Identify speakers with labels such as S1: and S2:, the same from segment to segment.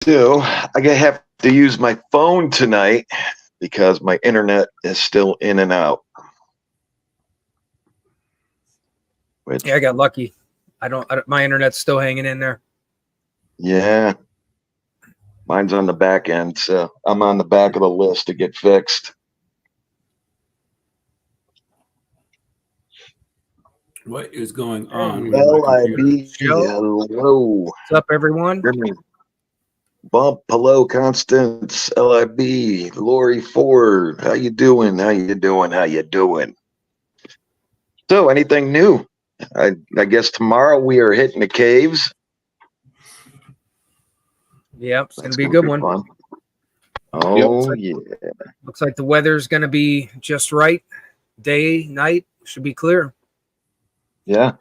S1: So I gonna have to use my phone tonight because my internet is still in and out.
S2: Yeah, I got lucky. I don't. My internet's still hanging in there.
S1: Yeah, mine's on the back end, so I'm on the back of the list to get fixed.
S3: What is going on
S2: Hey.
S3: with my computer?
S1: LIB, hello.
S2: What's up, everyone?
S1: Bump, hello, Constance, LIB, Lori Ford. How you doing? How you doing? How you doing? So, anything new? I guess tomorrow we are hitting the caves.
S2: Yep, it's
S1: That's
S2: gonna be a good one.
S1: fun. Oh,
S2: Yep.
S1: yeah.
S2: Looks like the weather's gonna be just right. Day, night should be clear.
S1: Yeah.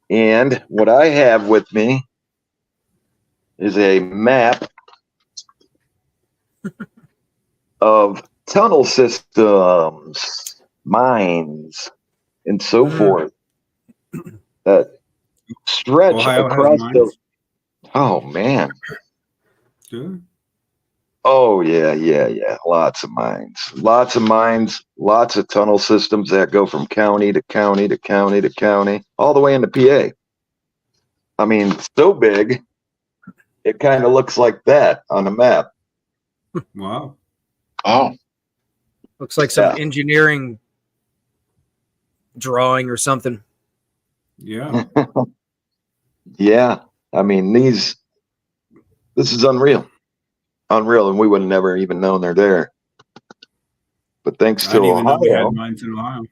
S1: And what I have with me is a map of tunnel systems, mines, and so forth that stretch
S3: Ohio has
S1: across the.
S3: mines?
S1: Oh, man.
S3: Good.
S1: Oh, yeah. Lots of mines, lots of tunnel systems that go from county to county to county to county, all the way into PA. I mean, so big, it kind of looks like that on the map.
S3: Wow.
S1: Oh,
S2: Looks like some engineering drawing or something.
S3: Yeah.
S1: Yeah. I mean, this is unreal. Unreal, and we would have never even known they're there. But thanks
S3: I
S1: to
S3: didn't even know we
S1: Ohio,
S3: had mines in Ohio.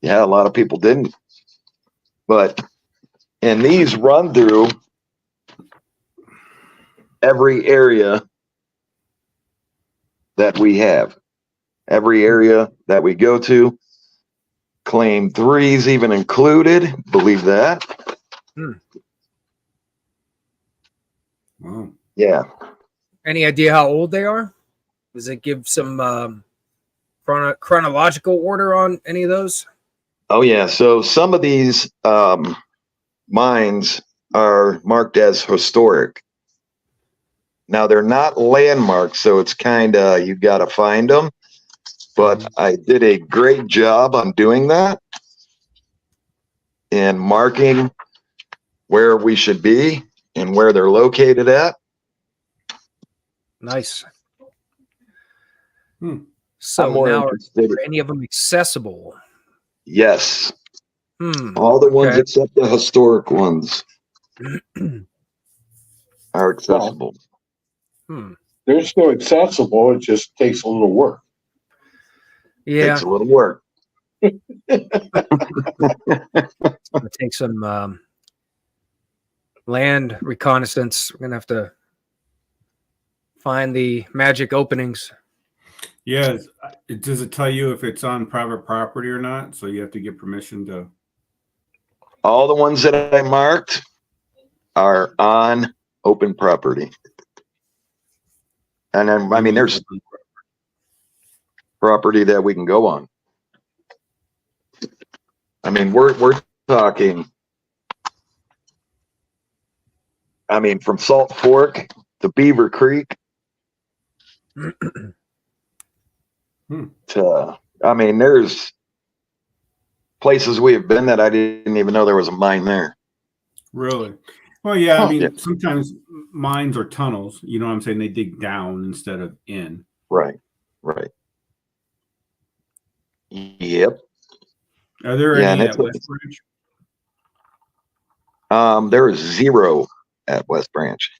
S1: yeah, a lot of people didn't. And these run through every area that we have, every area that we go to. Claim 3's even included. Believe that?
S3: Wow.
S1: Yeah.
S2: Any idea how old they are? Does it give some chronological order on any of those?
S1: Oh, yeah. So some of these mines are marked as historic. Now, they're not landmarks, so it's kind of, you got to find them. But I did a great job on doing that and marking where we should be and where they're located at.
S2: Nice.
S1: I'm
S2: So
S1: more
S2: now,
S1: interested.
S2: are any of them accessible?
S1: Yes. All the ones except the historic ones are accessible.
S4: They're still accessible. It just takes a little work.
S2: Yeah.
S1: Takes a little work.
S2: It'll take some land reconnaissance. We're going to have to find the magic openings.
S3: Yeah. Does it tell you if it's on private property or not? So you have to get permission to.
S1: All the ones that I marked are on open property. And then, I mean, there's property that we can go on. I mean, we're talking, I mean, from Salt Fork to Beaver Creek to, I mean, there's places we have been that I didn't even know there was a mine there.
S3: Really? Well, yeah. I mean, sometimes mines or tunnels, you know what I'm saying? They dig down instead of in.
S1: Right. Yep.
S3: Are there any at West Branch?
S1: There is 0 at West Branch.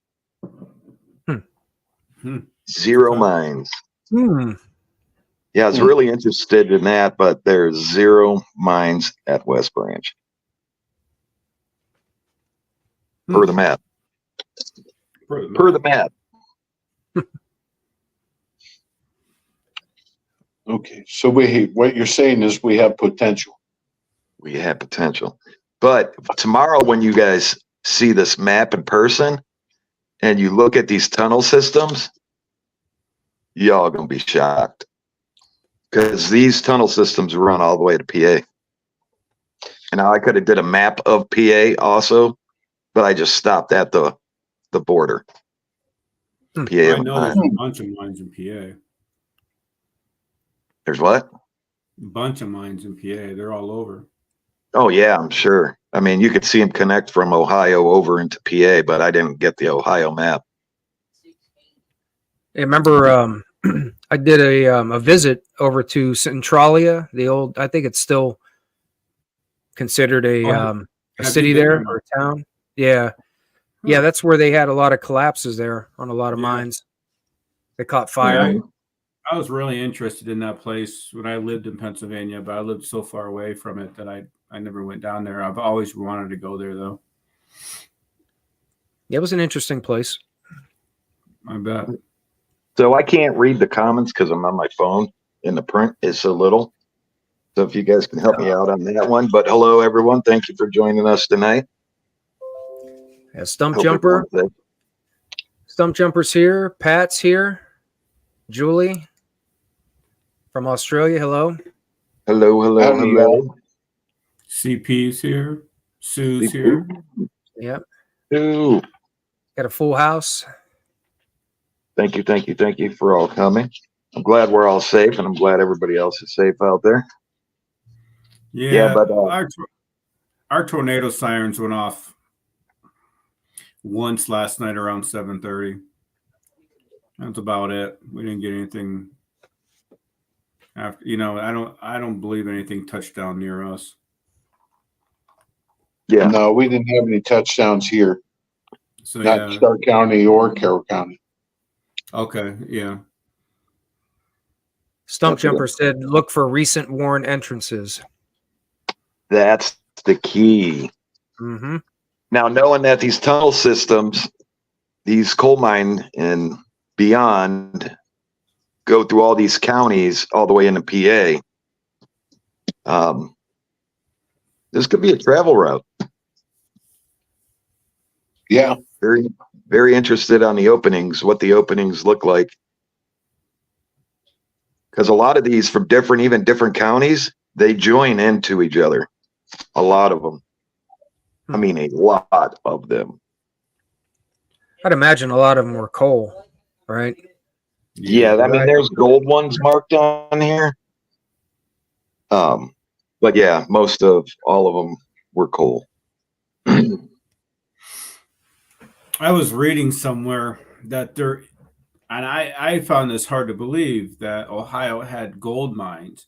S1: 0 mines. Yeah, I was really interested in that, but there's 0 mines at West Branch. Per the map. Per the map.
S4: Okay, so what you're saying is we have potential.
S1: We have potential. But tomorrow when you guys see this map in person and you look at these tunnel systems, y'all gonna be shocked. Because these tunnel systems run all the way to PA. And now I could have did a map of PA also, but I just stopped at the border. PA.
S3: I know there's a bunch of mines in PA.
S1: There's what?
S3: A bunch of mines in PA. They're all over.
S1: Oh yeah, I'm sure. I mean, you could see them connect from Ohio over into PA, but I didn't get the Ohio map.
S2: I remember I did a visit over to Centralia, the old. I think it's still considered a
S3: Have
S2: city
S3: you been
S2: there
S3: there?
S2: or a town. Yeah, yeah, that's where they had a lot of collapses there on a lot of
S3: Yeah.
S2: mines. They caught fire.
S3: Yeah, I was really interested in that place when I lived in Pennsylvania, but I lived so far away from it that I never went down there. I've always wanted to go there, though.
S2: It was an interesting place.
S3: I bet.
S1: So I can't read the comments because I'm on my phone and the print is so little. So if you guys can help me out on that one. But hello, everyone. Thank you for joining us tonight.
S2: Yeah, Stump
S1: Hope
S2: Jumper.
S1: everyone's safe.
S2: Stump Jumper's here. Pat's here. Julie from Australia. Hello.
S1: Hello, hello,
S4: Howdy,
S1: hello.
S3: CP's here. Sue's here.
S2: Yep.
S1: Ooh,
S2: Got a full house.
S1: thank you, thank you, thank you for all coming. I'm glad we're all safe, and I'm glad everybody else is safe out there.
S3: Yeah,
S1: but,
S3: our tornado sirens went off once last night around 7:30. That's about it. We didn't get anything after. I don't believe anything touched down near us.
S1: Yeah,
S4: No, we didn't have any touchdowns here,
S3: So
S4: not
S3: yeah,
S4: Stark County or Carroll County.
S3: okay, yeah.
S2: Stump
S1: That's
S2: Jumper said, look for recent worn entrances.
S1: that's the key.
S2: Mm-hmm.
S1: Now, knowing that these tunnel systems, these coal mine and beyond, go through all these counties all the way into PA, this could be a travel route.
S4: Yeah,
S1: Very, very interested on the openings, what the openings look like. Because a lot of these from even different counties, they join into each other. A lot of them. I mean, a lot of them.
S2: I'd imagine a lot of them were coal, right?
S1: Yeah, I mean,
S2: Right.
S1: there's gold ones marked on here. But yeah, most of all of them were coal.
S3: I was reading somewhere that there, and I found this hard to believe that Ohio had gold mines,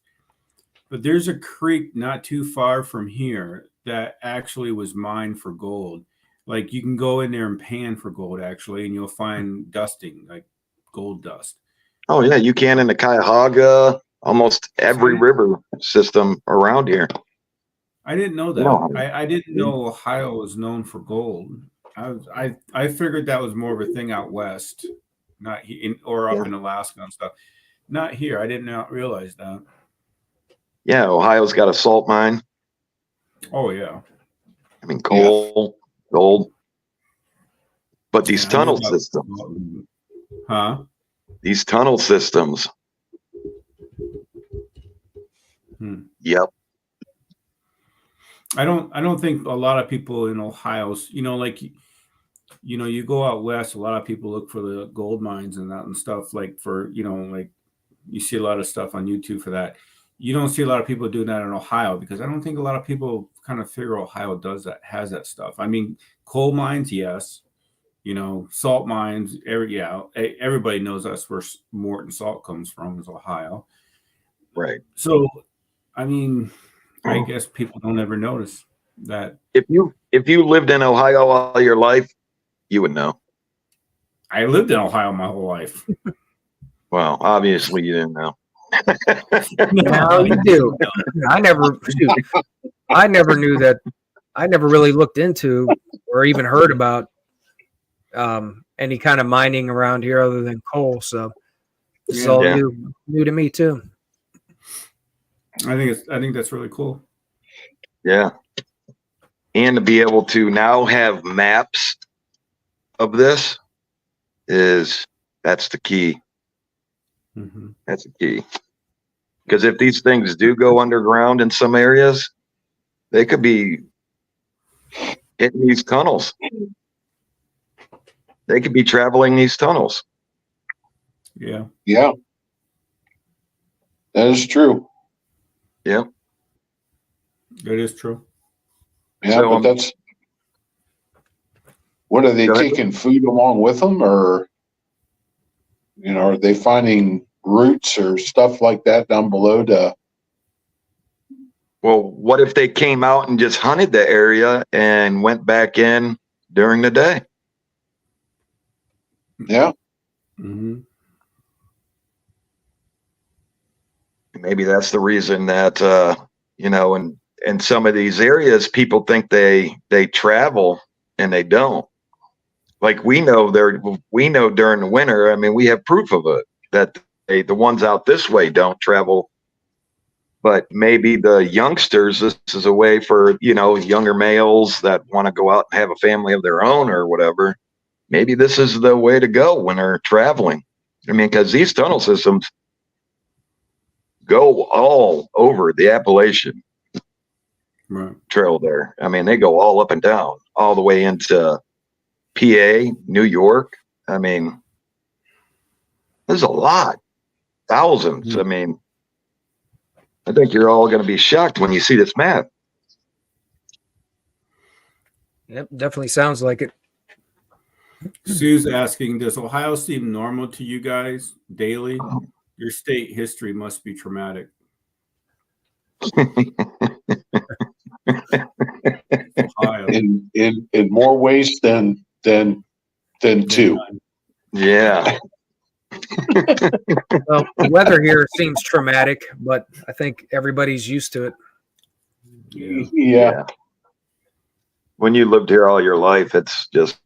S3: but there's a creek not too far from here that actually was mined for gold. Like you can go in there and pan for gold actually, and you'll find dusting, like gold dust.
S1: Oh yeah, you can in the Cuyahoga, almost every river system around here.
S3: I didn't know that.
S1: No.
S3: I didn't know Ohio was known for gold. I figured that was more of a thing out west, not or up in Alaska and stuff. Not here. I did not realize that.
S1: Yeah, Ohio's got a salt mine.
S3: Oh yeah.
S1: I mean, coal, gold. But these
S3: Yeah, I
S1: tunnel
S3: knew about-
S1: systems,
S3: Huh?
S1: these tunnel systems. Yep.
S3: I don't think a lot of people in Ohio, you go out west, a lot of people look for the gold mines and that and stuff like like you see a lot of stuff on YouTube for that. You don't see a lot of people doing that in Ohio because I don't think a lot of people kind of figure Ohio has that stuff. I mean, coal mines, yes, salt mines, everybody knows that's where Morton salt comes from is Ohio.
S1: Right.
S3: So, I mean, I guess people don't ever notice that.
S1: If you lived in Ohio all your life, you would know.
S3: I lived in Ohio my whole life.
S1: Well, obviously you didn't know.
S2: Now you do. I never knew that. I never really looked into or even heard about any kind of mining around here other than coal. So this is all new to me too.
S3: I think that's really cool.
S1: Yeah. And to be able to now have maps of this that's the key.
S3: Mm-hmm.
S1: That's the key. Because if these things do go underground in some areas, they could be hitting these tunnels. They could be traveling these tunnels.
S3: Yeah.
S4: Yeah. That is true.
S1: Yep.
S3: That is true.
S4: Yeah,
S1: So,
S4: but that's, what are they
S1: Go ahead.
S4: taking food along with them, or, are they finding roots or stuff like that down below to,
S1: Well, what if they came out and just hunted the area and went back in during the day?
S4: yeah,
S3: Mm-hmm.
S1: Maybe that's the reason that in some of these areas people think they travel and they don't. Like we know during the winter, I mean, we have proof of it that the ones out this way don't travel. But maybe the youngsters, this is a way for, younger males that want to go out and have a family of their own or whatever. Maybe this is the way to go when they're traveling. I mean, because these tunnel systems go all over the Appalachian
S3: Right.
S1: Trail there. I mean, they go all up and down, all the way into PA, New York. I mean, there's a lot, thousands.
S3: Hmm.
S1: I mean, I think you're all going to be shocked when you see this map.
S2: Yep, definitely sounds like it.
S3: Sue's asking, does Ohio seem normal to you guys daily? Your state history must be traumatic. Ohio.
S4: in more ways than two.
S1: Yeah.
S2: Well, the weather here seems traumatic, but I think everybody's used to it.
S4: Yeah.
S1: When you lived here all your life, it's just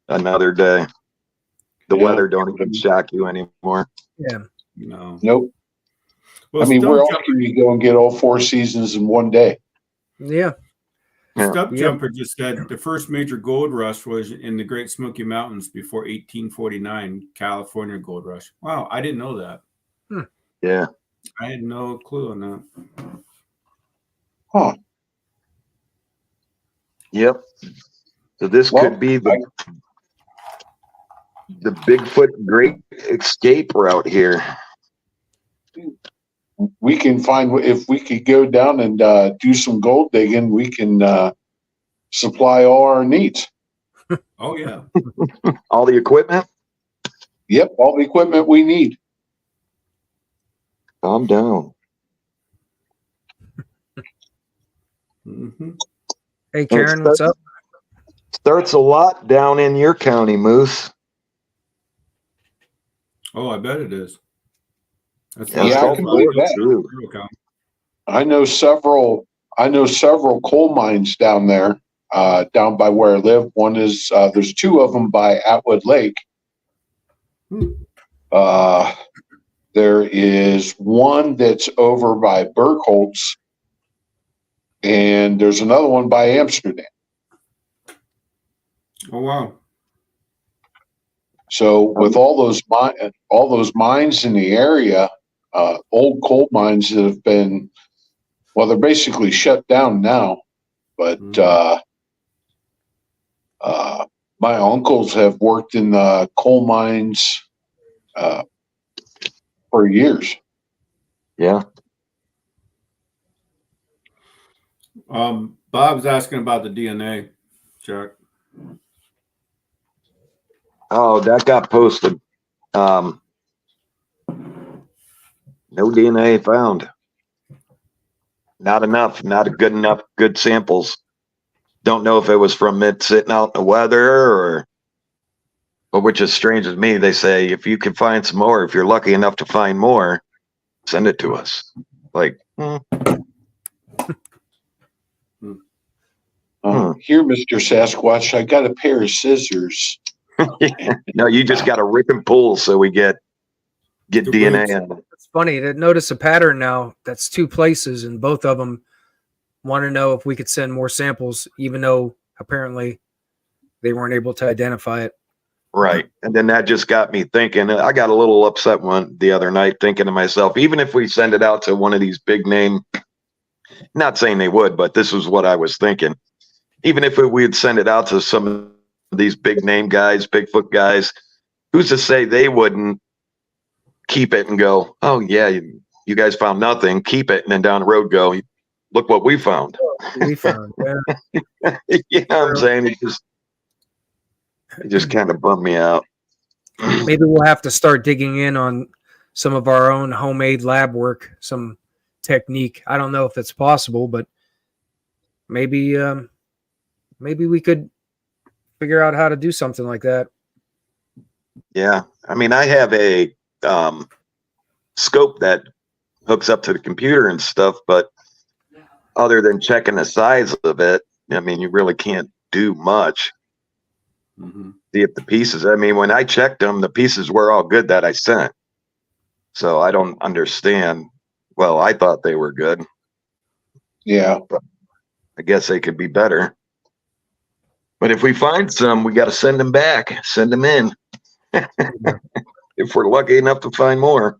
S1: another day. The
S4: Yeah.
S1: weather don't even shock you anymore.
S2: Yeah.
S3: No.
S4: Nope.
S3: Well,
S4: I mean,
S3: Stump
S4: where else
S3: Jumper,
S4: can you go and get all 4 seasons in one day?
S2: Yeah.
S3: Stump
S2: Yep.
S3: Jumper just said the first major gold rush was in the Great Smoky Mountains before 1849, California gold rush. Wow, I didn't know that.
S1: Yeah.
S3: I had no clue on that.
S4: Huh.
S1: Yep. So this
S4: Well,
S1: could be the Bigfoot Great Escape route here.
S4: We can find, if we could go down and do some gold digging, we can supply all our needs.
S3: Oh, yeah.
S1: All the equipment.
S4: Yep, all the equipment we need.
S1: I'm down.
S3: Mm-hmm.
S2: Hey, Karen, what's up?
S1: Starts a lot down in your county, Moose.
S3: Oh, I bet it is. That's
S4: Yeah, I can believe that.
S1: Too.
S4: I know several coal mines down there, down by where I live. One is, there's 2 of them by Atwood Lake. There is one that's over by Burkholz, and there's another one by Amsterdam.
S3: Oh, wow.
S4: So with all those mines in the area, old coal mines that have been, well, they're basically shut down now, but my uncles have worked in the coal mines for years.
S1: Yeah.
S3: Bob's asking about the DNA, Chuck.
S1: Oh, that got posted. No DNA found. Not enough. Not good enough. Good samples. Don't know if it was from it sitting out in the weather but which is strange to me. They say if you can find some more, if you're lucky enough to find more, send it to us. Like,
S4: Here, Mr. Sasquatch, I got a pair of scissors.
S1: no, you just got to rip and pull so we get DNA in.
S2: It's funny to notice a pattern now. That's 2 places, and both of them want to know if we could send more samples, even though apparently they weren't able to identify it.
S1: Right. And then that just got me thinking. I got a little upset the other night thinking to myself, even if we send it out to one of these big name, not saying they would, but this was what I was thinking. Even if we'd send it out to some of these big name guys, Bigfoot guys, who's to say they wouldn't keep it and go, oh yeah, you guys found nothing, keep it, and then down the road go, look what we found.
S2: We found. Yeah.
S1: You know what I'm saying? It just kind of bummed me out.
S2: Maybe we'll have to start digging in on some of our own homemade lab work, some technique. I don't know if it's possible, but maybe we could figure out how to do something like that.
S1: Yeah. I mean, I have a scope that hooks up to the computer and stuff, but other than checking the size of it, I mean, you really can't do much.
S3: Mm-hmm.
S1: See if the pieces, I mean, when I checked them, the pieces were all good that I sent. So I don't understand. Well, I thought they were good.
S4: Yeah.
S1: I guess they could be better. But if we find some, we got to send them back, send them in. If we're lucky enough to find more.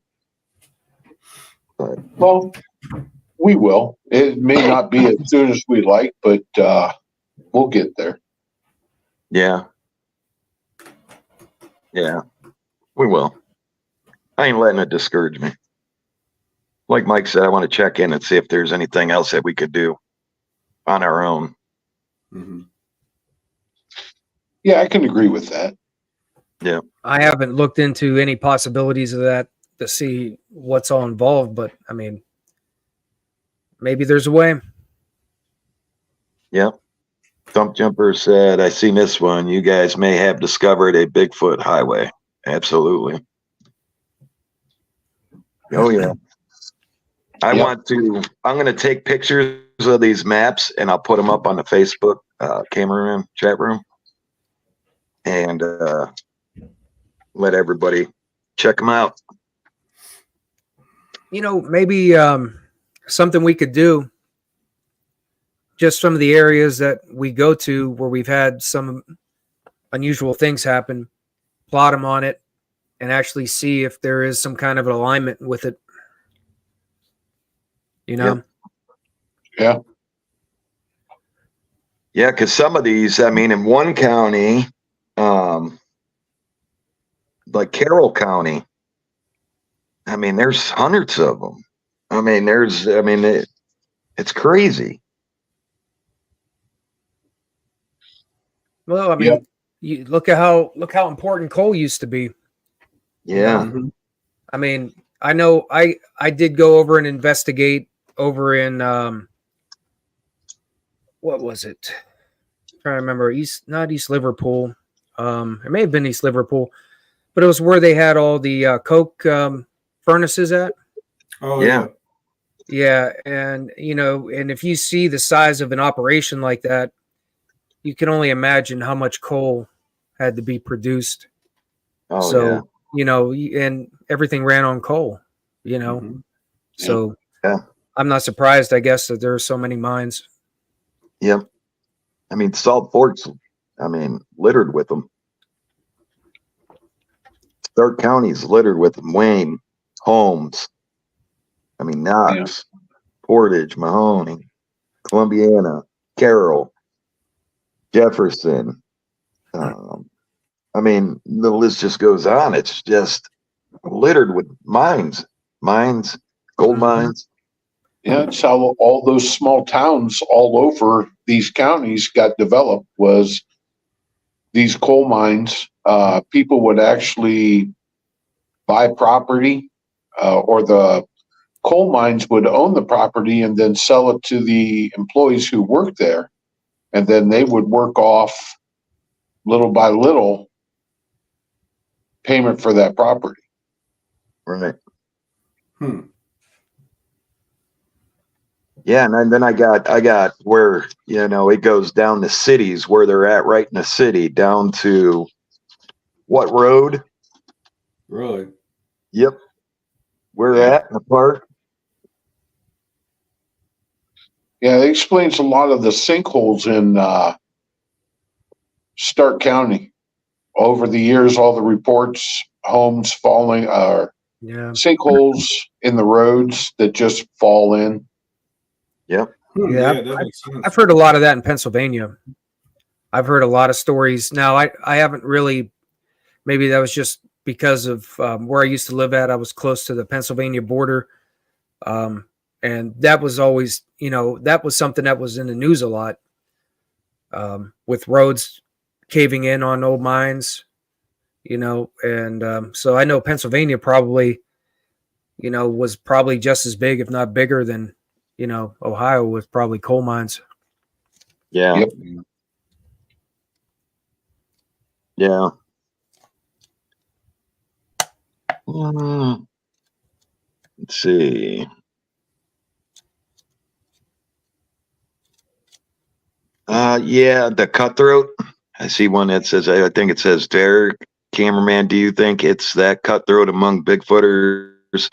S1: But
S4: Well, we will. It may not be as soon as we like, but we'll get there.
S1: yeah. Yeah, we will. I ain't letting it discourage me. Like Mike said, I want to check in and see if there's anything else that we could do on our own.
S3: Mm-hmm.
S4: Yeah, I can agree with that.
S2: I haven't looked into any possibilities of that to see what's all involved, but I mean, maybe there's a way.
S1: Yep. Thump Jumper said, I seen this one. You guys may have discovered a Bigfoot highway. Absolutely. Oh, yeah. I'm going to take pictures of these maps and I'll put them up on the Facebook camera room, chat room, and let everybody check them out.
S2: You know, maybe something we could do, just some of the areas that we go to where we've had some unusual things happen, plot them on it, and actually see if there is some kind of an alignment with it. You know?
S4: Yeah.
S1: Yeah, because some of these, I mean, in one county, like Carroll County, I mean, there's hundreds of them. I mean, it's crazy.
S2: Well, I mean, you look at how important coal used to be.
S1: Yeah.
S3: Mm-hmm.
S2: I mean, I know I did go over and investigate over in what was it? I'm trying to remember, not East Liverpool. It may have been East Liverpool, but it was where they had all the coke furnaces at.
S3: Oh
S1: Yeah.
S2: Yeah, and you know, and if you see the size of an operation like that, you can only imagine how much coal had to be produced.
S1: Oh,
S2: So,
S1: yeah.
S2: you know, and everything ran on coal, you know.
S3: Mm-hmm.
S2: So
S1: Yeah.
S2: I'm not surprised, I guess, that there are so many mines.
S1: Yep. I mean, Salt Fork's, I mean, littered with them. Stark County's littered with them. Wayne, Holmes, I mean, Knox, Portage, Mahoney, Columbiana, Carroll, Jefferson. I mean, the list just goes on. It's just littered with mines, gold mines.
S4: Yeah, it's how all those small towns all over these counties got developed, was these coal mines. People would actually buy property, or the coal mines would own the property and then sell it to the employees who worked there. And then they would work off little by little payment for that property.
S1: Right.
S3: Hmm.
S1: Yeah, and then I got where, you know, it goes down to cities where they're at, right in the city, down to what road?
S3: Really?
S1: Yep. We're at in the park.
S4: Yeah, it explains a lot of the sinkholes in Stark County. Over the years, all the reports, homes falling,
S2: Yeah.
S4: sinkholes in the roads that just fall in.
S1: Yep.
S3: Hmm,
S2: Yeah,
S3: that makes sense.
S2: I've heard a lot of that in Pennsylvania. I've heard a lot of stories. Now, I haven't really, maybe that was just because of where I used to live at. I was close to the Pennsylvania border. And that was always, that was something that was in the news a lot, with roads caving in on old mines, and so I know Pennsylvania probably, was probably just as big, if not bigger than, Ohio, with probably coal mines.
S1: Yeah.
S4: Yep.
S1: Yeah. Let's see. Yeah, the cutthroat. I see one that says, I think it says, Derek, cameraman, do you think it's that cutthroat among Bigfooters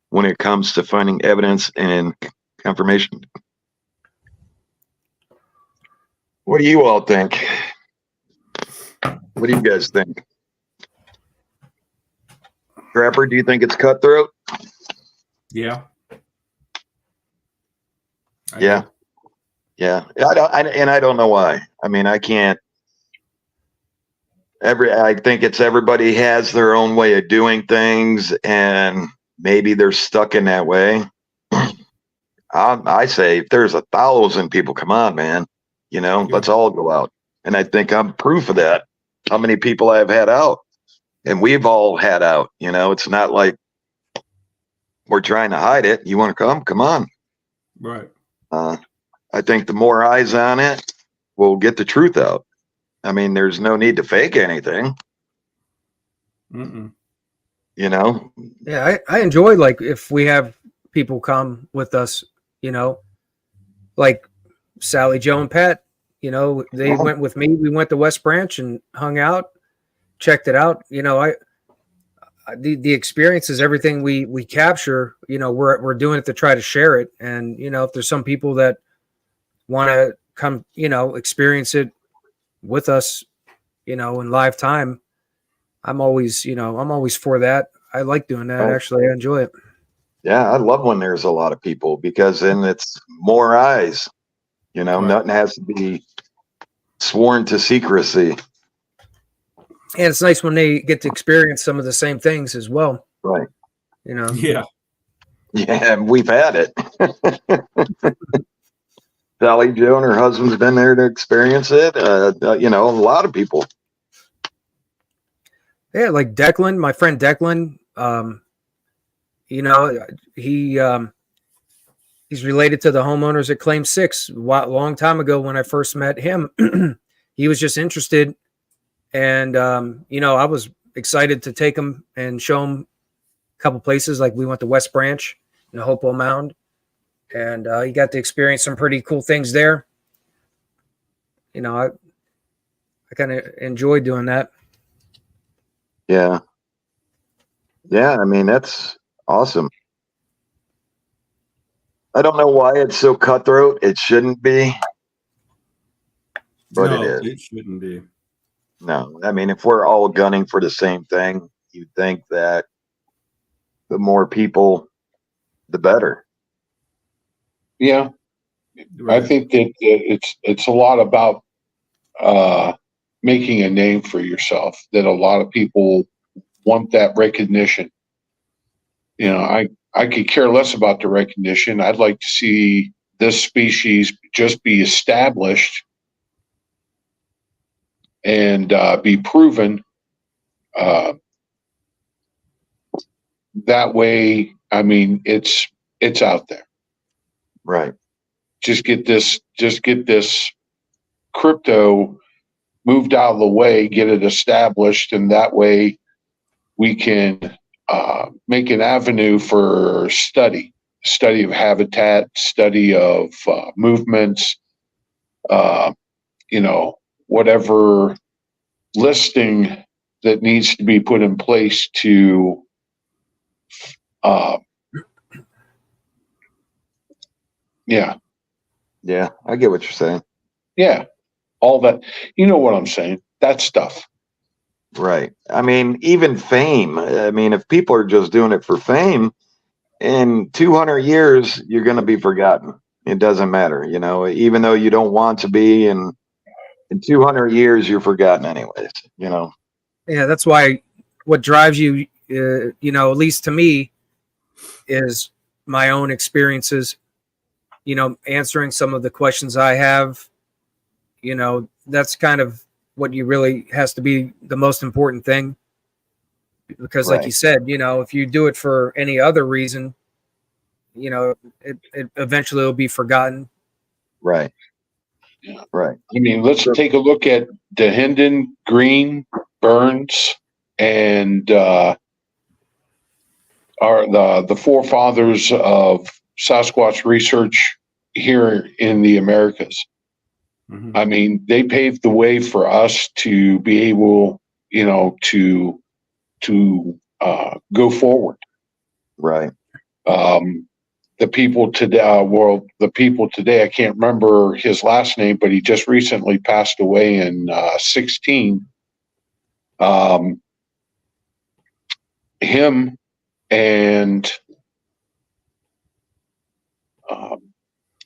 S1: when it comes to finding evidence and confirmation? What do you all think? What do you guys think? Trapper, do you think it's cutthroat?
S3: Yeah.
S1: Yeah. Yeah. I don't know why. I mean, I can't. I think it's everybody has their own way of doing things, and maybe they're stuck in that way. I say if there's 1,000 people, come on, man, let's all go out. And I think I'm proof of that. How many people I've had out, and we've all had out. It's not like we're trying to hide it. You want to come on.
S3: Right.
S1: I think the more eyes on it, we'll get the truth out. I mean, there's no need to fake anything.
S3: Mm-mm.
S2: Yeah, I enjoy, like, if we have people come with us, like Sally, Joe, and Pat. They went with me. We went to West Branch and hung out, checked it out. The experience is everything we capture. We're doing it to try to share it. And if there's some people that want to come, experience it with us, in live time, I'm always for that. I like doing that.
S1: Right.
S2: Actually, I enjoy it.
S1: Yeah, I love when there's a lot of people, because then it's more eyes.
S3: Right.
S1: Nothing has to be sworn to secrecy.
S2: And it's nice when they get to experience some of the same things as well.
S1: Right.
S3: Yeah.
S1: Yeah, we've had it. Sally Joe and her husband's been there to experience it. A lot of people.
S2: Yeah, like Declan, my friend Declan. He's related to the homeowners at Claim 6. A long time ago, when I first met him, he was just interested, and I was excited to take him and show him a couple places. Like, we went to West Branch and Hopewell Mound, and he got to experience some pretty cool things there. I kind of enjoyed doing that.
S1: Yeah. Yeah, I mean, that's awesome. I don't know why it's so cutthroat. It shouldn't be, but
S3: No,
S1: it is.
S3: It shouldn't be.
S1: No, I mean, if we're all gunning for the same thing, you'd think that the more people, the better.
S4: Yeah.
S3: Right.
S4: I think that it's a lot about making a name for yourself, that a lot of people want that recognition. I could care less about the recognition. I'd like to see this species just be established and be proven. That way, I mean, it's out there.
S1: Right.
S4: Just get this crypto moved out of the way, get it established, and that way we can make an avenue for study of habitat, study of movements, whatever listing that needs to be put in place to yeah,
S1: I get what you're saying.
S4: yeah, all that, what I'm saying, that stuff.
S1: Right. I mean, even fame. I mean, if people are just doing it for fame, in 200 years, you're going to be forgotten. It doesn't matter, even though you don't want to be, and in 200 years, you're forgotten anyways,
S2: Yeah, that's why what drives you, you know, at least to me, is my own experiences, you know, answering some of the questions I have. You know, that's kind of what you really has to be the most important thing. Because like
S1: Right.
S2: you said, you know, if you do it for any other reason, you know, it eventually will be forgotten.
S1: Right.
S4: Yeah.
S1: Right.
S4: I mean, let's take a look at DeHinden, Green, Burns, and the forefathers of Sasquatch research here in the Americas.
S3: Mhm.
S4: I mean, they paved the way for us to be able, you know, to go forward.
S1: Right.
S4: The people today, the people today, I can't remember his last name, but he just recently passed away in 16. Him and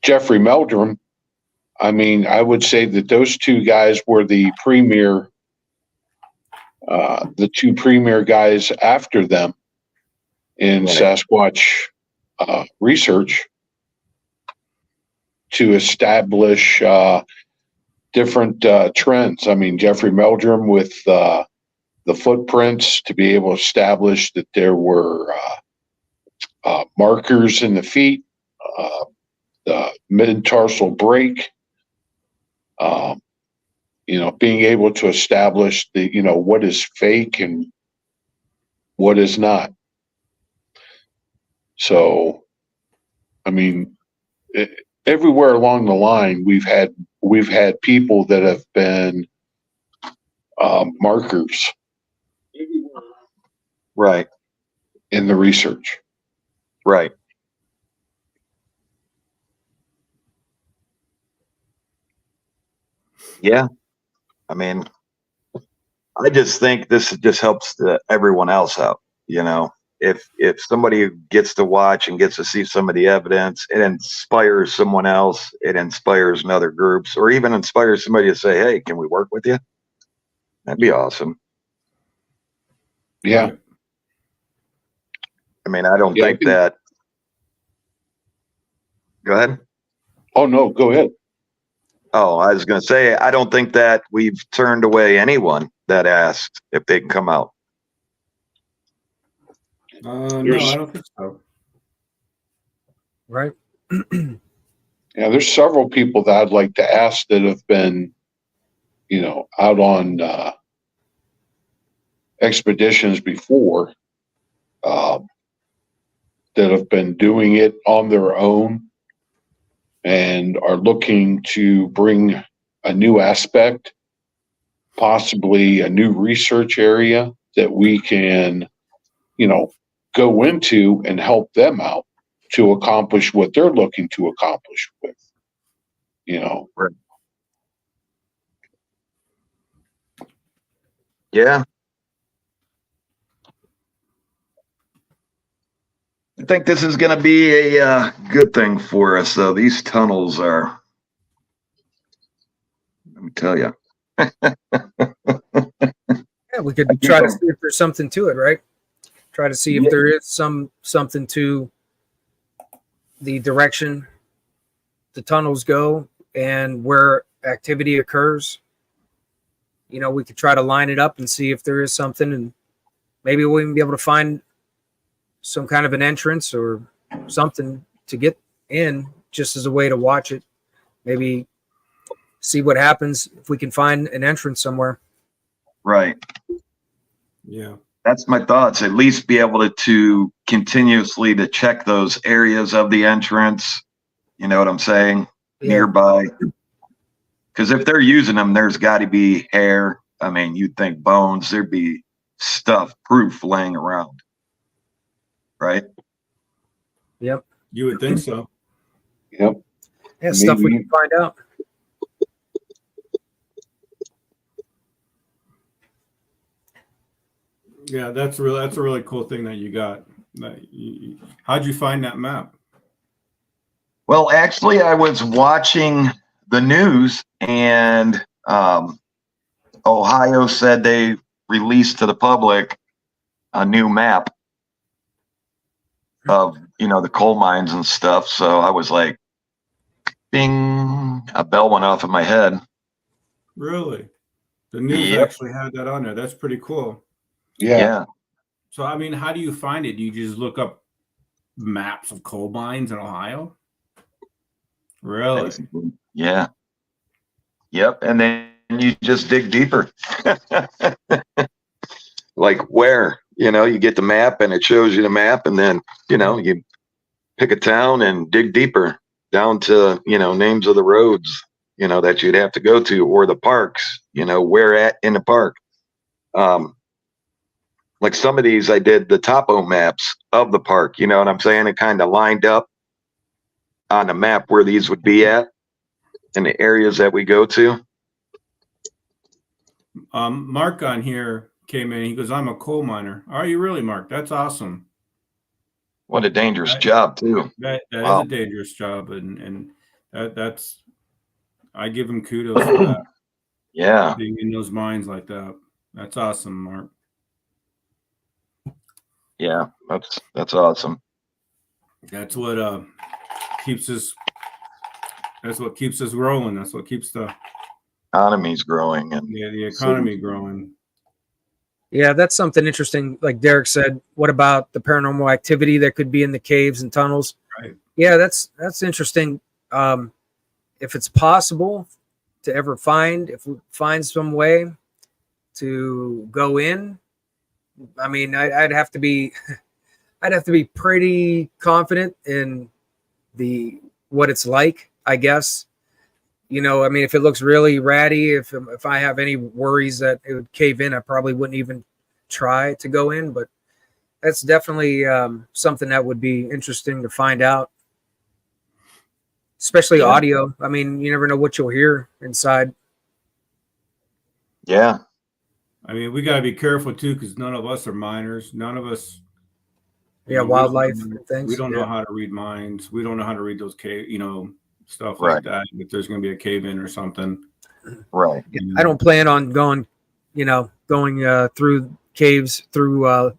S4: Jeffrey Meldrum, I mean, I would say that those two guys were the two premier guys after them in
S1: Right.
S4: Sasquatch research to establish different trends. I mean, Jeffrey Meldrum with the footprints to be able to establish that there were markers in the feet, the metatarsal break, you know, being able to establish the, you know, what is fake and what is not. So, I mean, everywhere along the line, we've had people that have been markers
S1: Right.
S4: in the research.
S1: Right. Yeah. I mean, I just think this just helps everyone else out. You know, if somebody gets to watch and gets to see some of the evidence, it inspires someone else. It inspires in other groups, or even inspires somebody to say, "Hey, can we work with you?" That'd be awesome.
S4: Yeah.
S3: Right.
S1: I mean, I don't
S4: Yeah,
S1: think that. Go ahead.
S4: Oh, no, go ahead.
S1: Oh, I was going to say, I don't think that we've turned away anyone that asked if they can come out.
S3: No,
S4: There's-
S3: I don't think so.
S2: Right.
S4: Yeah, there's several people that I'd like to ask that have been, you know, out on expeditions before, that have been doing it on their own and are looking to bring a new aspect, possibly a new research area that we can, you know, go into and help them out to accomplish what they're looking to accomplish with, you know.
S1: Yeah. I think this is going to be a good thing for us, though. These tunnels are, let me tell you.
S2: Yeah, we could try to see if there's something to it, right? Try to see if there is something to the direction the tunnels go and where activity occurs. You know, we could try to line it up and see if there is something, and maybe we'll even be able to find some kind of an entrance or something to get in, just as a way to watch it. Maybe see what happens if we can find an entrance somewhere.
S1: Right.
S3: Yeah.
S1: That's my thoughts. At least be able to continuously to check those areas of the entrance. You know what I'm saying?
S2: Yeah.
S1: Nearby. Because if they're using them, there's got to be hair. I mean, you'd think bones. There'd be stuff proof laying around. Right?
S2: Yep.
S3: You would think so.
S4: Yep.
S2: Yeah, stuff we
S4: Maybe.
S2: can find out.
S3: Yeah, that's a really cool thing that you got. How'd you find that map?
S1: Well, actually, I was watching the news, and Ohio said they released to the public a new map of, the coal mines and stuff. So I was like, bing, a bell went off in my head.
S3: Really? The news
S1: Yep.
S3: actually had that on there. That's pretty cool.
S4: Yeah.
S1: Yeah.
S3: So, I mean, how do you find it? Do you just look up maps of coal mines in Ohio? Really?
S1: Basically. Yeah. Yep. And then you just dig deeper. Like where, you get the map and it shows you the map, and then, you pick a town and dig deeper down to, names of the roads, that you'd have to go to, or the parks, where at in the park. Like some of these, I did the topo maps of the park, you know what I'm saying? It kind of lined up on the map where these would be at in the areas that we go to.
S3: Mark on here came in. He goes, "I'm a coal miner." Are you really, Mark? That's awesome.
S1: What a dangerous job too.
S3: That
S1: Wow.
S3: is a dangerous job, and that's I give him kudos for that.
S1: Yeah.
S3: Being in those mines like that. That's awesome, Mark.
S1: Yeah. That's awesome.
S3: That's what keeps us. That's what keeps us rolling. That's what keeps the
S1: Economy's growing and
S3: the economy growing.
S2: Yeah, that's something interesting. Like Derek said, what about the paranormal activity that could be in the caves and tunnels?
S3: Right.
S2: Yeah, that's interesting. If it's possible to ever if we find some way to go in, I mean, I'd have to be, I'd have to be pretty confident in what it's like, I guess. I mean, if it looks really ratty, if I have any worries that it would cave in, I probably wouldn't even try to go in. But that's definitely something that would be interesting to find out, especially audio. I mean, you never know what you'll hear inside.
S1: yeah.
S3: I mean, we got to be careful too, because none of us are miners. None of us.
S2: Yeah, wildlife and things.
S3: We don't know how to read mines. We don't know how to read those cave, stuff
S1: Right.
S3: like that. If there's going to be a cave in or something.
S1: Right.
S2: I don't plan on going through caves, through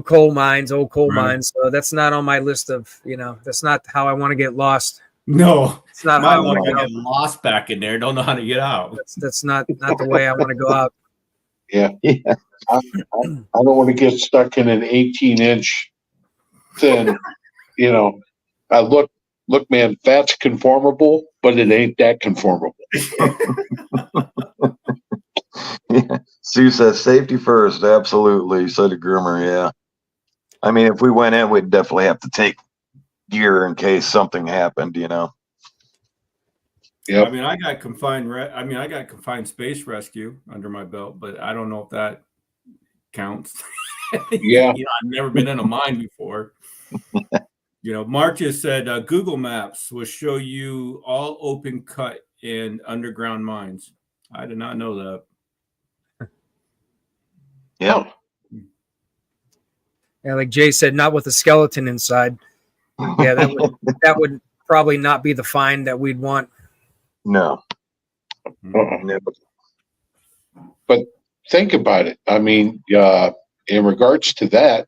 S2: coal mines, old coal
S3: Right.
S2: mines. So that's not on my list of, that's not how I want to get lost.
S3: No,
S2: It's not
S3: might
S2: how I want
S3: want
S2: to
S3: to
S2: go.
S3: get lost back in there. Don't know how to get out.
S2: That's not the way I want to go out.
S4: Yeah.
S1: Yeah.
S4: I don't want to get stuck in an 18-inch thin, look, man, that's conformable, but it ain't that conformable.
S1: Yeah. Sue says safety first. Absolutely. So the groomer. Yeah. I mean, if we went in, we'd definitely have to take gear in case something happened,
S4: Yep.
S3: I mean, I got confined space rescue under my belt, but I don't know if that counts.
S4: Yeah.
S3: I've never been in a mine before. Mark just said Google Maps will show you all open cut and underground mines. I did not know that.
S1: Yeah.
S2: Yeah, like Jay said, not with a skeleton inside. Yeah, that would probably not be the find that we'd want.
S1: No.
S4: Uh-uh.
S1: Never.
S4: But think about it. I mean, in regards to that,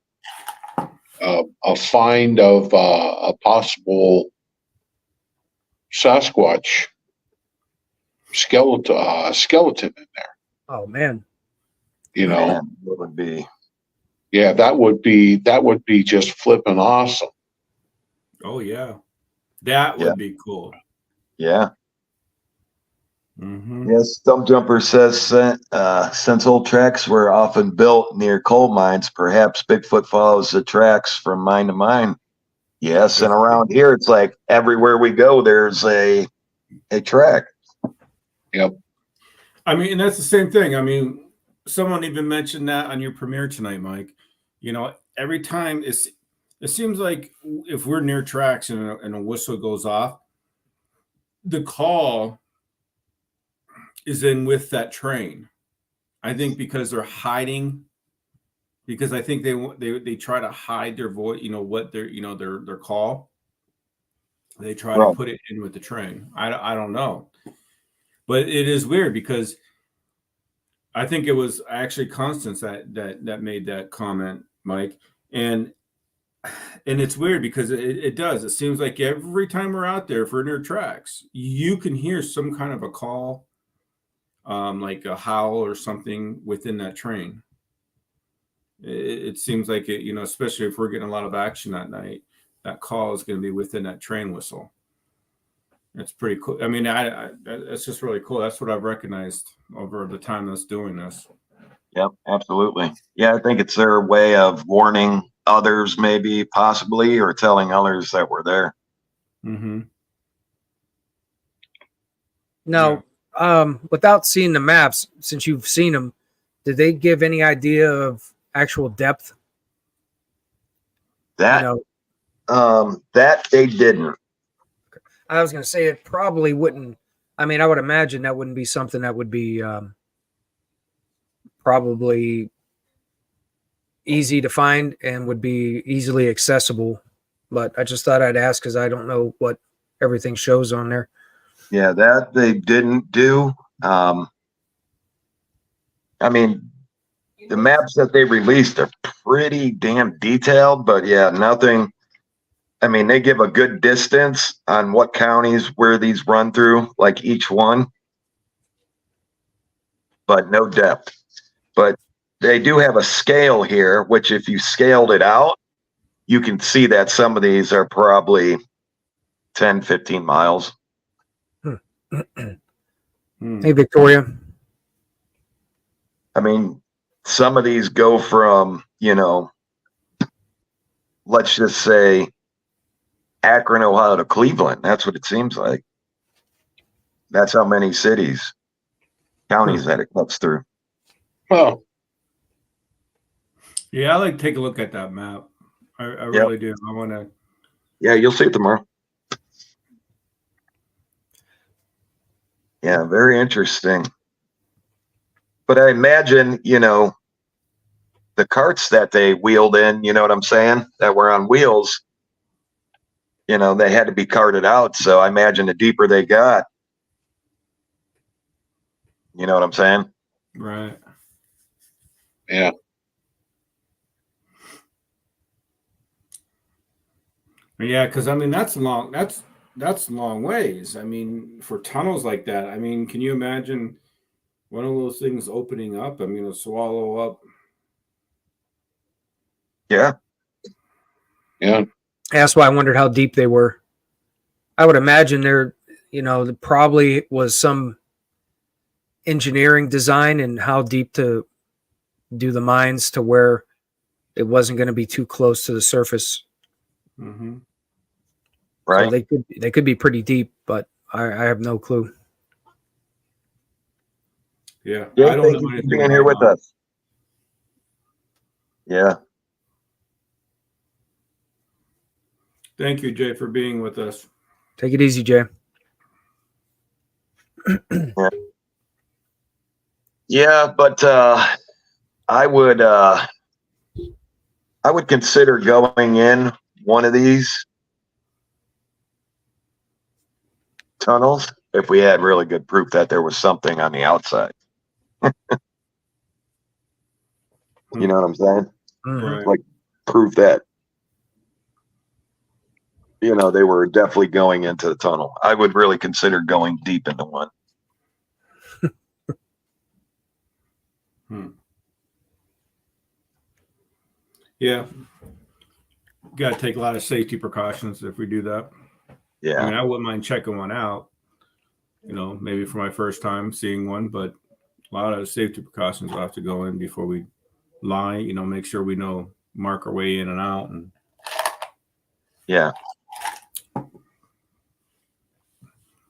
S4: a find of a possible Sasquatch skeleton in there.
S2: Oh man.
S1: Man, what would be?
S4: Yeah, that would be just flipping awesome.
S3: Oh yeah, that would be cool.
S1: Yeah.
S3: Mm-hmm.
S1: Yes. Stump Jumper says since old tracks were often built near coal mines, perhaps Bigfoot follows the tracks from mine to mine. Yes, and around here, it's like everywhere we go, there's a track.
S4: Yep.
S3: I mean, and that's the same thing. I mean, someone even mentioned that on your premiere tonight, Mike. Every time it seems like if we're near tracks and a whistle goes off, the call is in with that train. I think because they're hiding, because I think they try to hide their voice, what their call. They try to put it in with the train. I don't know, but it is weird because I think it was actually Constance that made that comment, Mike. And it's weird because it does. It seems like every time we're out there for near tracks, you can hear some kind of a call, like a howl or something within that train. It seems like it, especially if we're getting a lot of action that night, that call is going to be within that train whistle. It's pretty cool. I mean, it's just really cool. That's what I've recognized over the time that's doing this.
S1: Yep, absolutely. Yeah, I think it's their way of warning others, maybe, possibly, or telling others that we're there.
S3: Mm-hmm.
S2: Now, without seeing the maps, since you've seen them, did they give any idea of actual depth?
S1: That that they didn't.
S2: I was going to say it probably wouldn't. I mean, I would imagine that wouldn't be something that would be probably easy to find and would be easily accessible. But I just thought I'd ask because I don't know what everything shows on there.
S1: Yeah, that they didn't do. I mean, the maps that they released are pretty damn detailed, but yeah, nothing. I mean, they give a good distance on what counties where these run through, like each one, but no depth. But they do have a scale here, which if you scaled it out, you can see that some of these are probably 10, 15 miles.
S2: Hey, Victoria.
S1: I mean, some of these go from, let's just say Akron, Ohio to Cleveland. That's what it seems like. That's how many counties that it cuts through.
S4: Oh,
S3: Yeah, I like to take a look at that map. I really do. I want to.
S1: Yeah, you'll see it tomorrow. Yeah, very interesting. But I imagine, the carts that they wheeled in, you know what I'm saying, that were on wheels, they had to be carted out. So I imagine the deeper they got, you know what I'm saying?
S3: Right.
S4: yeah.
S3: Yeah, because I mean that's long. That's long ways. I mean, for tunnels like that. I mean, can you imagine one of those things opening up? I mean, it'll swallow up.
S1: Yeah.
S4: Yeah.
S2: That's why I wondered how deep they were. I would imagine there probably was some engineering design and how deep to do the mines to where it wasn't going to be too close to the surface.
S3: Mm-hmm.
S1: Right.
S2: So they could be pretty deep, but I have no clue.
S3: Yeah.
S1: Yeah,
S3: I don't
S1: thank
S3: know
S1: you for
S3: anything
S1: being here with
S3: about
S1: us. Yeah.
S3: Thank you, Jay, for being with us.
S2: Take it easy, Jay.
S1: Yeah, but I would consider going in one of these tunnels if we had really good proof that there was something on the outside. You know what I'm saying?
S2: Mhm.
S3: Right.
S1: Proof that they were definitely going into the tunnel. I would really consider going deep into one.
S3: Yeah. Got to take a lot of safety precautions if we do that.
S1: Yeah.
S3: I mean, I wouldn't mind checking one out, maybe for my first time seeing one, but a lot of safety precautions will have to go in before we line, make sure we mark our way in and out. And
S1: Yeah.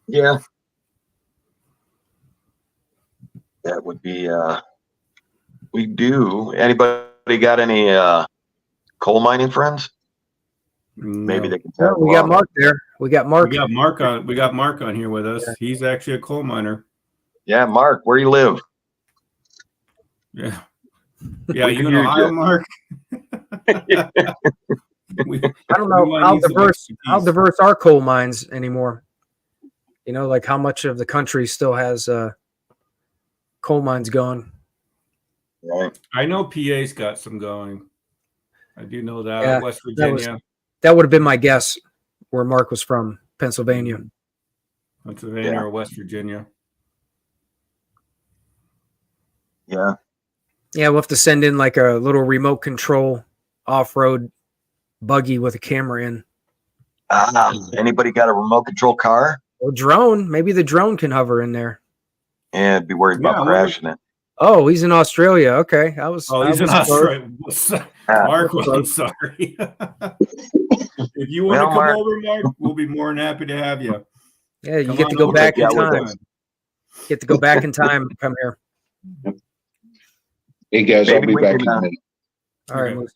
S1: Yeah. That would be, we do. Anybody got any coal mining friends? Maybe they can tell.
S2: We got Mark there. We got Mark.
S3: We got Mark on here with us. Yeah. He's actually a coal miner.
S1: Yeah, Mark, where you live?
S3: Yeah. Yeah, you in Ohio, Mark?
S2: I don't know how diverse are coal mines anymore. Like how much of the country still has coal mines going.
S1: Right.
S3: I know PA's got some going. I do know that.
S2: Yeah,
S3: West
S2: that was-
S3: Virginia,
S2: That would have been my guess where Mark was from, Pennsylvania.
S3: Pennsylvania,
S1: Yeah.
S3: or West Virginia.
S1: Yeah.
S2: Yeah, we'll have to send in like a little remote control off-road buggy with a camera in.
S1: Anybody got a remote control car?
S2: Or drone. Maybe the drone can hover in there.
S1: And be worried
S3: Yeah,
S1: about
S3: I wonder-
S1: crashing it.
S2: Oh, he's in Australia. Okay.
S3: Oh, he's in
S2: I was
S3: Australia. Mark, I'm sorry. If you want to
S1: Well,
S3: come
S1: Mark-
S3: over, Mark, we'll be more than happy to have you.
S2: Yeah, you
S3: Come
S2: get
S3: on
S2: to go
S3: over.
S2: back in
S1: Yeah, we're
S2: time. Get to go back in time and come here.
S4: Hey guys,
S1: Maybe
S4: I'll be
S1: we
S4: back
S1: can,
S4: in a minute.
S2: All right.
S3: Okay.
S2: Moose.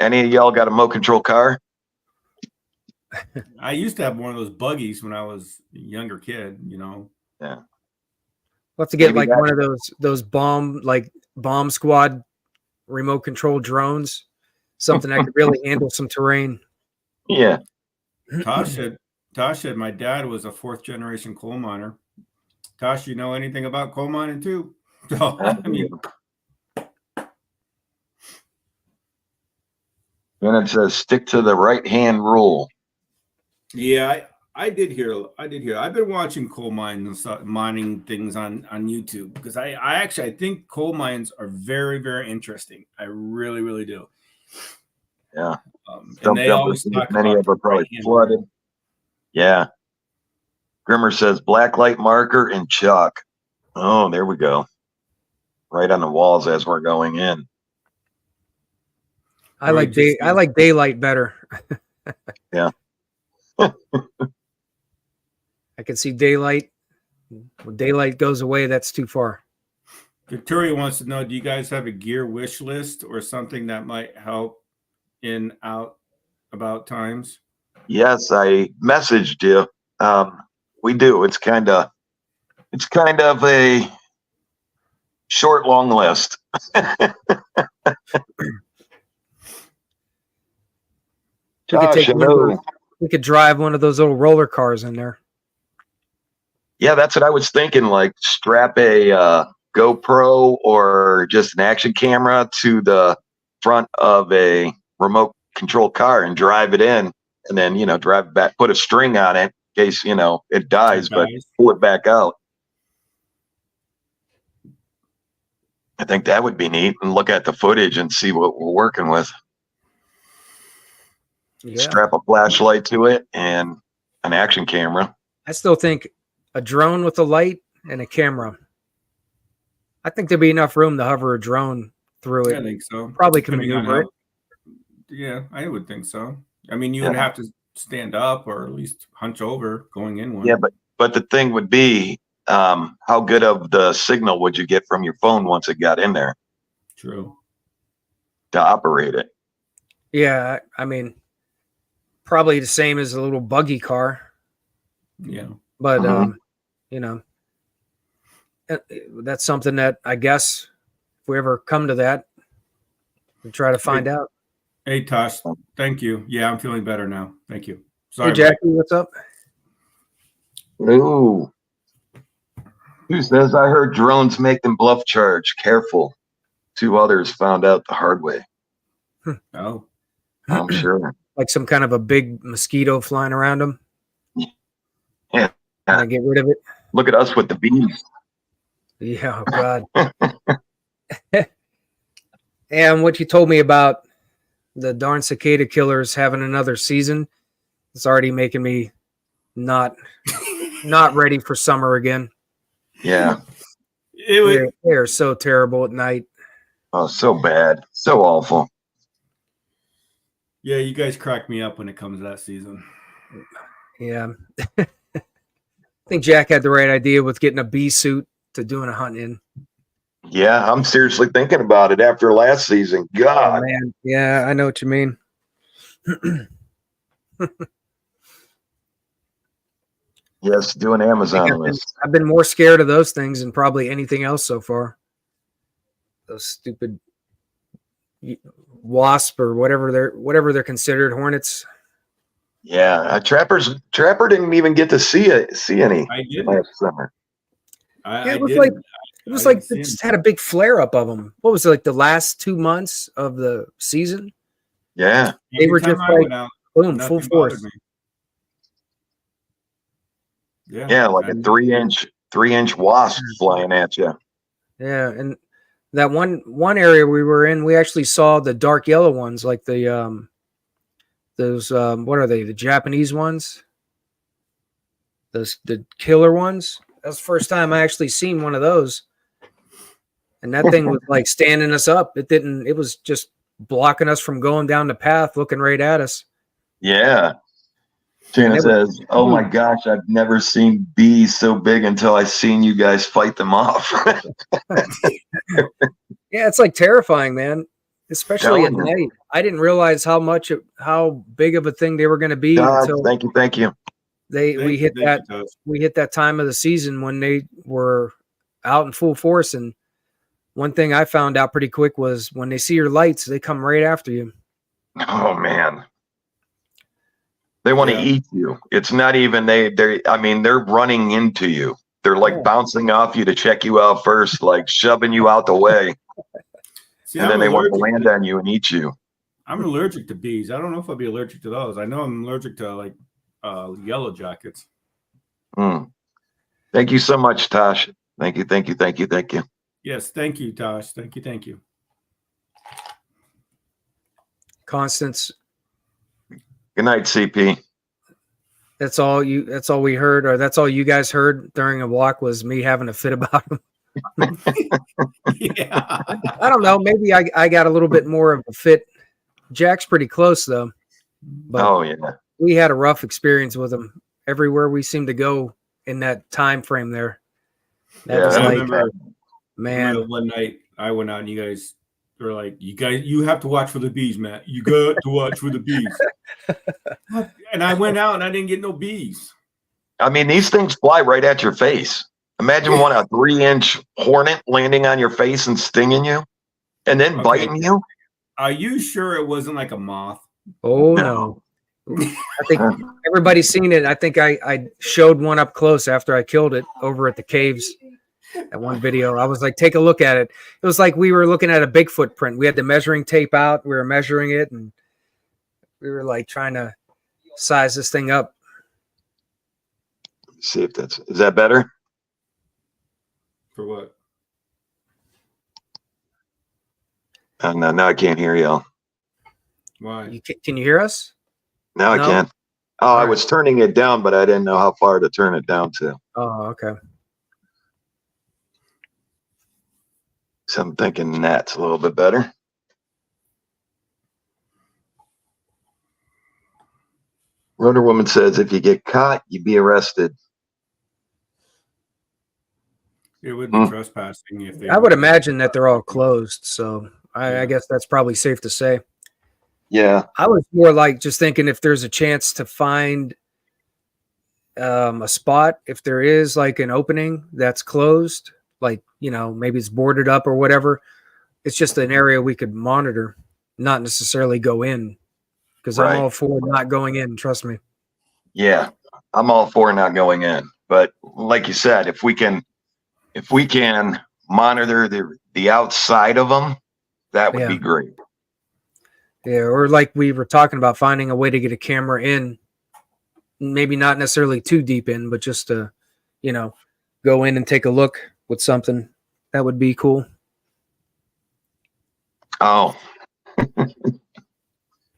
S1: Any of y'all got a remote control car?
S3: I used to have one of those buggies when I was a younger kid, you know.
S2: We'll have to get
S1: Maybe
S2: like
S1: that-
S2: one of those bomb squad remote control drones. Something that could really handle some terrain.
S1: Yeah.
S3: Tosh said my dad was a 4th generation coal miner. Tosh, you know anything about coal mining too? So, I mean,
S1: And it says stick to the right hand rule.
S3: yeah, I did hear. I've been watching coal mines and stuff, mining things on YouTube because I think coal mines are very, very interesting. I really, really do.
S1: Yeah.
S3: And
S1: Some
S3: they always talk
S1: many
S3: about
S1: of them are
S3: the
S1: probably
S3: right-hand
S1: flooded.
S3: rule.
S1: Yeah. Grimmer says black light marker and chalk. Oh, there we go. Right on the walls as we're going in.
S2: I
S3: Or
S2: like
S3: just-
S2: I like daylight better.
S1: Yeah.
S2: I can see daylight. When daylight goes away, that's too far.
S3: Victoria wants to know: do you guys have a gear wish list or something that might help in out about times?
S1: Yes, I messaged you. We do. It's kind of a short, long list.
S2: We could,
S1: Gosh, I know.
S2: we could drive one of those little roller cars in there.
S1: Yeah, that's what I was thinking. Like strap a GoPro or just an action camera to the front of a remote control car and drive it in, and then drive it back. Put a string on it in case it dies, but pull it back out. I think that would be neat, and look at the footage and see what we're working with.
S2: Yeah.
S1: Strap a flashlight to it and an action camera.
S2: I still think a drone with a light and a camera. I think there'd be enough room to hover a drone through it.
S3: I think so.
S2: Probably can
S3: Depending on
S2: maneuver it.
S3: Yeah, I would think so. I mean, you would
S1: Yeah.
S3: have to stand up or at least hunch over going in one.
S1: Yeah, but the thing would be, how good of the signal would you get from your phone once it got in there
S3: True.
S1: to operate it?
S2: Yeah, I mean, probably the same as a little buggy car,
S3: Yeah.
S2: but
S1: Mhm.
S2: That's something that I guess if we ever come to that, we'll try to find out.
S3: Hey, Tosh. Thank you. Yeah, I'm feeling better now. Thank you. Sorry.
S2: Hey, Jackie, what's up?
S1: Ooh. Who says I heard drones make them bluff charge? Careful. 2 others found out the hard way.
S3: Oh,
S1: I'm sure.
S2: Like some kind of a big mosquito flying around them.
S1: Yeah.
S2: And I get rid of it.
S1: Look at us with the bees.
S2: Yeah, oh God. And what you told me about the darn cicada killers having another season, it's already making me not ready for summer again.
S1: Yeah.
S3: it would.
S2: They're so terrible at night.
S1: Oh, so bad. So awful.
S3: Yeah, you guys crack me up when it comes to that season.
S2: Yeah. I think Jack had the right idea with getting a bee suit to doing a hunt in.
S1: Yeah, I'm seriously thinking about it after last season.
S2: Oh,
S1: God.
S2: man. Yeah, I know what you mean.
S1: Yes, do an Amazon list.
S2: I've been more scared of those things than probably anything else so far. Those stupid wasp or whatever they're considered, hornets.
S1: Yeah, Trapper didn't even get to see any
S3: I did.
S1: last summer.
S3: I
S2: It was
S3: did.
S2: like It was
S3: I
S2: like
S3: didn't see
S2: it
S3: him.
S2: just had a big flare up of them. What was it, like the last 2 months of the season?
S1: Yeah.
S2: They were
S3: Every time
S2: just
S3: I
S2: like,
S3: went out,
S2: boom, full
S3: nothing bothered
S2: force.
S3: me. Yeah.
S1: Yeah, like a
S3: and-
S1: 3-inch wasp flying at you.
S2: Yeah, and that one area we were in, we actually saw the dark yellow ones, like the those what are they? The Japanese ones, the killer ones. That's the first time I actually seen one of those, and that thing was like standing us up. It didn't. It was just blocking us from going down the path, looking right at us.
S1: Yeah. Tina
S2: And it was
S1: says, "Oh my gosh, I've never seen bees so big until I seen you guys fight them off."
S2: Yeah, it's like terrifying, man. Especially at
S1: Telling you.
S2: night. I didn't realize how big of a thing they were going to be
S1: God,
S2: until
S1: thank you.
S2: we hit that time of the season when they were out in full force. And one thing I found out pretty quick was when they see your lights, they come right after you.
S1: Oh man. They want to
S3: Yeah.
S1: eat you. It's not even I mean, they're running into you. They're like
S2: Yeah.
S1: bouncing off you to check you out first, like shoving you out the way.
S3: See,
S1: And then they want to land on you and eat you.
S3: I'm allergic to bees. I don't know if I'll be allergic to those. I know I'm allergic to like yellow jackets.
S1: Mm. Thank you so much, Tosh. Thank you.
S3: Yes, thank you, Tosh. Thank you.
S2: Constance,
S1: Good night, CP.
S2: that's all we heard, or that's all you guys heard during a walk was me having a fit about him.
S3: Yeah.
S2: I don't know. Maybe I got a little bit more of a fit. Jack's pretty close though. But
S1: Oh yeah.
S2: we had a rough experience with him everywhere we seemed to go in that time frame there. That
S1: Yeah,
S2: was
S1: that
S3: I
S1: was
S2: like,
S1: bad.
S2: man,
S3: one night I went out and you guys were like, you have to watch for the bees, Matt. You got to watch for the bees. And I went out and I didn't get no bees.
S1: I mean, these things fly right at your face. Imagine a 3-inch hornet landing on your face and stinging you and then
S3: Okay.
S1: biting you.
S3: Are you sure it wasn't like a moth?
S2: oh
S1: No.
S2: no. I think everybody's seen it. I think I showed one up close after I killed it over at the caves. That one video, I was like, take a look at it. It was like we were looking at a Bigfoot print. We had the measuring tape out. We were measuring it, and we were like trying to size this thing up.
S1: Let's see if is that better?
S3: For what?
S1: No, now I can't hear y'all.
S3: Why?
S2: Can you hear us?
S1: Now
S2: No?
S1: I can. Oh,
S2: All
S1: I
S2: right.
S1: was turning it down, but I didn't know how far to turn it down to.
S2: Oh, okay.
S1: So I'm thinking that's a little bit better. Rotor Woman says, if you get caught, you be arrested.
S3: It would be trespassing if they.
S2: I would imagine that they're all closed, so I
S3: Yeah.
S2: guess that's probably safe to say.
S1: Yeah.
S2: I was more like just thinking if there's a chance to find a spot, if there is like an opening that's closed, like, maybe it's boarded up or whatever. It's just an area we could monitor, not necessarily go in, because
S1: Right.
S2: I'm all for not going in. Trust me.
S1: Yeah. I'm all for not going in. But like you said, if we can monitor the outside of them, that would
S2: Yeah.
S1: be great.
S2: Yeah, or like we were talking about finding a way to get a camera in, maybe not necessarily too deep in, but just to, go in and take a look with something. That would be cool.
S1: Oh.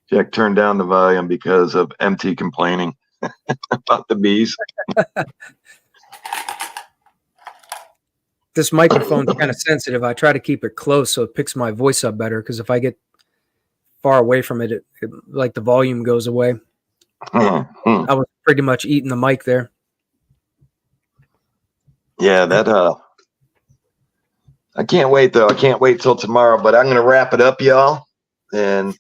S1: Jack turned down the volume because of MT complaining about the bees.
S2: This microphone's kind of sensitive. I try to keep it close so it picks my voice up better, because if I get far away from it, it like the volume goes away. I was pretty much eating the mic there.
S1: Yeah, that I can't wait though. I can't wait till tomorrow, but I'm gonna wrap it up, y'all, and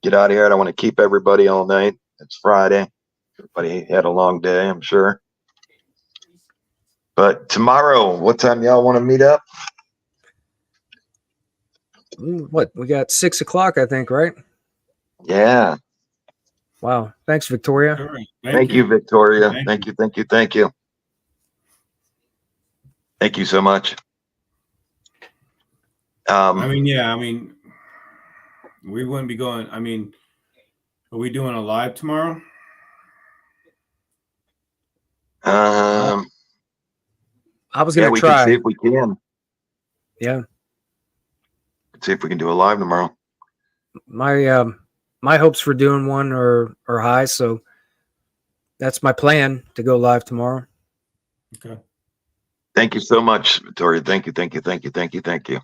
S1: get out of here. I don't want to keep everybody all night. It's Friday. Everybody had a long day, I'm sure. But tomorrow, what time y'all want to meet up?
S2: What, we got 6 o'clock, I think, right?
S1: Yeah.
S2: Wow. Thanks, Victoria.
S3: All right.
S1: Thank you, Victoria.
S3: Thank
S1: Thank you. Thank you so much.
S3: I mean, yeah, I mean, we wouldn't be going. I mean, are we doing a live tomorrow?
S2: I was
S1: Yeah,
S2: gonna
S1: we can see
S2: try.
S1: if we can.
S2: Yeah,
S1: See if we can do a live tomorrow.
S2: my hopes for doing one are high, so that's my plan to go live tomorrow.
S3: Okay.
S1: Thank you so much, Victoria. Thank you, thank you, thank you, thank you, thank you.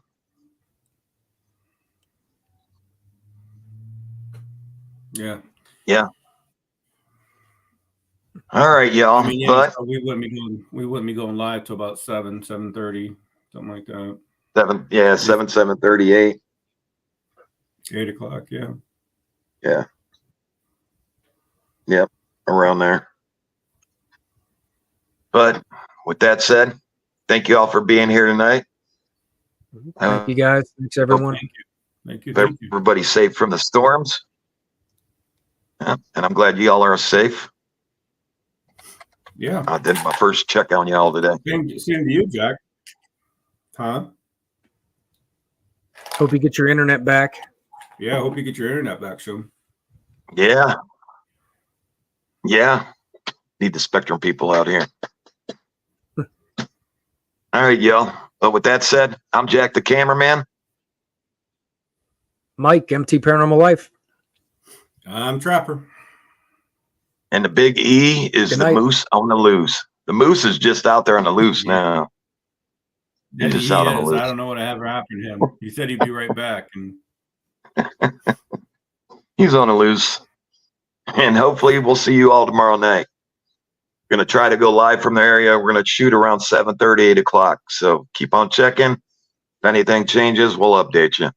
S3: Yeah.
S1: Yeah. All right, y'all.
S3: I mean, yeah,
S1: But
S3: so we wouldn't be going live till about 7:30, something like that.
S1: 7:38.
S3: 8:00. Yeah.
S1: Yeah. Yep. Around there. But with that said, thank you all for being here tonight.
S2: Thank you guys. Thanks everyone.
S3: Thank you. Thank you. Thank you.
S1: Everybody's safe from the storms. Yeah, and I'm glad you all are safe.
S3: Yeah.
S1: I did my first check on y'all today.
S3: Same to you, Jack. Huh?
S2: Hope you get your internet back.
S3: Yeah. I hope you get your internet back soon.
S1: Yeah. Yeah. Need the Spectrum people out here. All right, y'all. But with that said, I'm Jack the cameraman.
S2: Mike, MT Paranormal Life.
S3: I'm Trapper.
S1: And the big E is
S2: Good
S1: the
S2: night.
S1: moose on the loose. The moose is just out there on the loose now.
S3: Yeah,
S1: He's just
S3: he
S1: out on the
S3: is.
S1: loose.
S3: I don't know what ever happened to him. He said he'd be right back, and
S1: He's on the loose. And hopefully we'll see you all tomorrow night. We're going to try to go live from the area. We're going to shoot around 7:30, 8 o'clock. So keep on checking. If anything changes, we'll update you.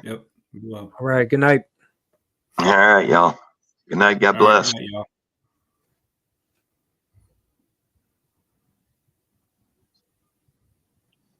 S3: yep. Well,
S2: All right. Good night.
S1: All right, y'all. Good night. God
S3: all right,
S1: bless.
S3: good night, y'all.